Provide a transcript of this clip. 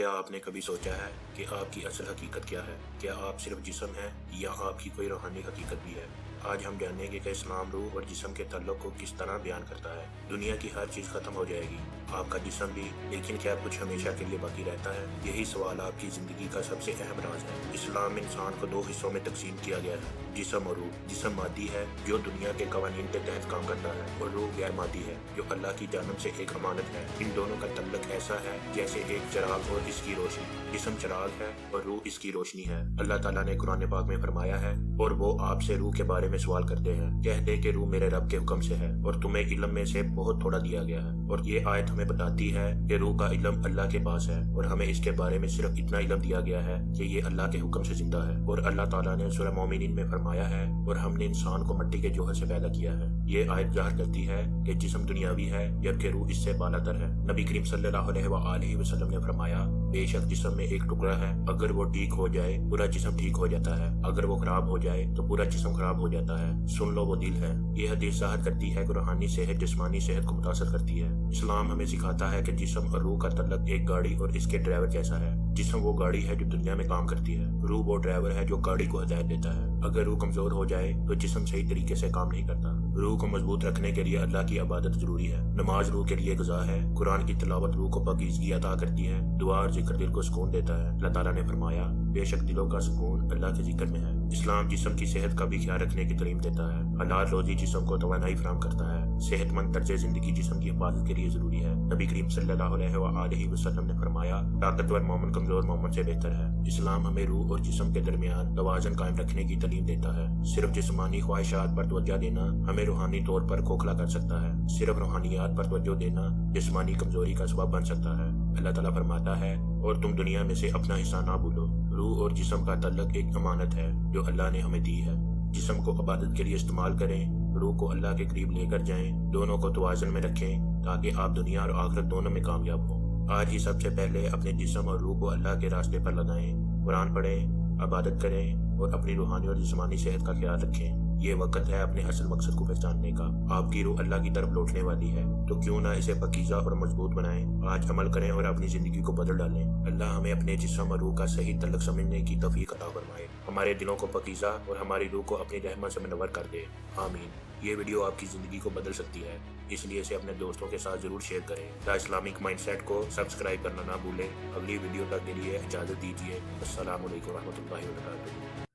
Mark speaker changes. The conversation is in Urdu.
Speaker 1: کیا آپ نے کبھی سوچا ہے کہ آپ کی اصل حقیقت کیا ہے؟ کیا آپ صرف جسم ہیں یا آپ کی کوئی روحانی حقیقت بھی ہے؟ آج ہم جانیں گے کہ اسلام روح اور جسم کے تعلق کو کس طرح بیان کرتا ہے۔ دنیا کی ہر چیز ختم ہو جائے گی، آپ کا جسم بھی، لیکن کیا کچھ ہمیشہ کے لیے باقی رہتا ہے؟ یہی سوال آپ کی زندگی کا سب سے اہم راز ہے۔ اسلام انسان کو دو حصوں میں تقسیم کیا گیا ہے، جسم اور روح۔ جسم مادی ہے جو دنیا کے قوانین کے تحت کام کرتا ہے، اور روح غیر مادی ہے جو اللہ کی جانب سے ایک امانت ہے۔ ان دونوں کا تعلق ایسا ہے جیسے ایک چراغ اور اس کی روشنی۔ جسم چراغ ہے اور روح اس کی روشنی ہے۔ اللہ تعالیٰ نے قرآن پاک میں فرمایا ہے، اور وہ آپ سے روح کے بارے میں سوال کرتے ہیں، کہہ دے کہ روح میرے رب کے حکم سے ہے اور تمہیں علم میں سے بہت تھوڑا دیا گیا ہے۔ اور یہ آیت ہمیں بتاتی ہے کہ روح کا علم اللہ کے پاس ہے، اور ہمیں اس کے بارے میں صرف اتنا علم دیا گیا ہے کہ یہ اللہ کے حکم سے زندہ ہے۔ اور اللہ تعالیٰ نے سورہ مومنین میں فرمایا ہے، اور ہم نے انسان کو مٹی کے جوہر سے پیدا کیا ہے۔ یہ آیت ظاہر کرتی ہے کہ جسم دنیاوی ہے جبکہ روح اس سے بالا تر ہے۔ نبی کریم صلی اللہ علیہ وآلہ وسلم نے فرمایا، بے شک جسم میں ایک ٹکڑا ہے، اگر وہ ٹھیک ہو جائے پورا جسم ٹھیک ہو جاتا ہے، اگر وہ خراب ہو جائے تو پورا جسم خراب ہو جاتا ہے۔ سن لو وہ دل ہے۔ یہ حدیث ظاہر کرتی ہے کہ روحانی صحت جسمانی صحت کو متاثر کرتی ہے۔ اسلام ہمیں سکھاتا ہے کہ جسم اور روح کا تعلق ایک گاڑی اور اس کے ڈرائیور جیسا ہے۔ جسم وہ گاڑی ہے جو دنیا میں کام کرتی ہے، روح وہ ڈرائیور ہے جو گاڑی کو ہدایت دیتا ہے۔ اگر روح کمزور ہو جائے تو جسم صحیح طریقے سے کام نہیں کرتا۔ روح کو مضبوط رکھنے کے لیے اللہ کی عبادت ضروری ہے۔ نماز روح کے لیے غذا ہے، قرآن کی تلاوت روح کو پاکیزگی عطا کرتی ہے، دعا اور ذکر دل کو سکون دیتا ہے۔ اللہ تعالیٰ نے فرمایا، بے شک دلوں کا سکون اللہ کے ذکر میں ہے۔ اسلام جسم کی صحت کا بھی خیال رکھنے کی تعلیم دیتا ہے۔ حلال روزی جسم کو توانائی فراہم کرتا ہے۔ صحت مند طرز زندگی جسم کی حفاظت کے لیے ضروری ہے۔ نبی کریم صلی اللہ علیہ وآلہ وسلم نے فرمایا، طاقتور مومن کمزور مومن سے بہتر ہے۔ اسلام ہمیں روح اور جسم کے درمیان توازن قائم رکھنے کی تعلیم دیتا ہے۔ صرف جسمانی خواہشات پر توجہ دینا ہمیں روحانی طور پر کھوکھلا کر سکتا ہے۔ صرف روحانیات پر توجہ دینا جسمانی کمزوری کا سبب بن سکتا ہے۔ اللہ تعالیٰ فرماتا ہے، اور تم دنیا میں سے اپنا حصہ نہ بھولو۔ روح اور جسم کا تعلق ایک امانت ہے جو اللہ نے ہمیں دی ہے۔ جسم کو عبادت کے لیے استعمال کریں، روح کو اللہ کے قریب لے کر جائیں۔ دونوں کو توازن میں رکھیں تاکہ آپ دنیا اور آخرت دونوں میں کامیاب ہوں۔ آج ہی سب سے پہلے اپنے جسم اور روح کو اللہ کے راستے پر لگائیں، قرآن پڑھیں، عبادت کریں اور اپنی روحانی اور جسمانی صحت کا خیال رکھیں۔ یہ وقت ہے اپنے اصل مقصد کو پہچاننے کا۔ آپ کی روح اللہ کی طرف لوٹنے والی ہے، تو کیوں نہ اسے پاکیزہ اور مضبوط بنائیں۔ آج عمل کریں اور اپنی زندگی کو بدل ڈالیں۔ اللہ ہمیں اپنے جسم اور روح کا صحیح تعلق سمجھنے کی توفیق عطا فرمائے، ہمارے دلوں کو پاکیزہ اور ہماری روح کو اپنی رحمت سے منور کر دے، آمین۔ یہ ویڈیو آپ کی زندگی کو بدل سکتی ہے، اس لیے اسے اپنے دوستوں کے ساتھ ضرور شیئر کریں۔ دا اسلامک مائنڈ سیٹ کو سبسکرائب کرنا نہ بھولیں۔ اگلی ویڈیو تک کے لیے اجازت دیجیے۔ السلام علیکم ورحمۃ اللہ وبرکاتہ۔